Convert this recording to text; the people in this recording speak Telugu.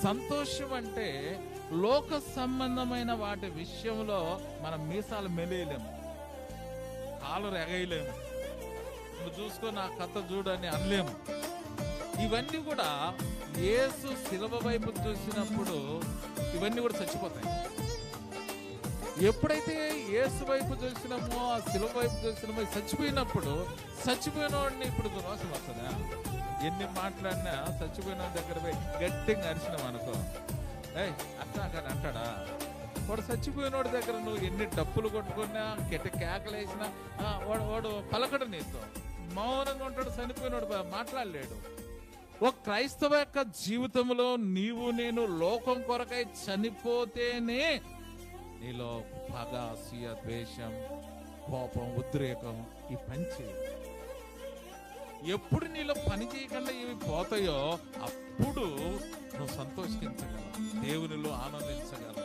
సంతోషం అంటే లోక సంబంధమైన వాటి విషయంలో మనం మీసాలు మెలేయలేము, కాలు ఎగయలేము, నువ్వు చూసుకో నా కథ చూడని అనలేము. ఇవన్నీ కూడా యేసు శిలువ వైపు చూసినప్పుడు ఇవన్నీ కూడా చచ్చిపోతాయి. ఎప్పుడైతే యేసు వైపు చూసినామో, ఆ శిలువ వైపు చూసినామో, చచ్చిపోయినప్పుడు చచ్చిపోయిన వాడిని ఇప్పుడు రోషం వస్తుందా? ఎన్ని మాట్లాడినా చచ్చిపోయిన దగ్గర పోయి గట్టిగా అరిచినాం అనుకో, ఏయ్ అట్లా కానీ అంటాడా? వాడు చచ్చిపోయినోడి దగ్గర నువ్వు ఎన్ని డప్పులు కొట్టుకున్నా, కేకలేసినా వాడు పలకడు, నీతో మౌనంగా ఉంటాడు. చనిపోయినోడు మాట్లాడలేడు. ఒక క్రైస్తవ యొక్క జీవితంలో నీవు నేను లోకం కొరకై చనిపోతేనే నీలో పగ, అసూయ, ద్వేషం, కోపం, ఉద్రేకం ఈ పంచి ఎప్పుడు నీలో పని చేయకుండా ఇవి పోతాయో అప్పుడు నువ్వు సంతోషించగలవు, దేవునిలో ఆనందించగలవు.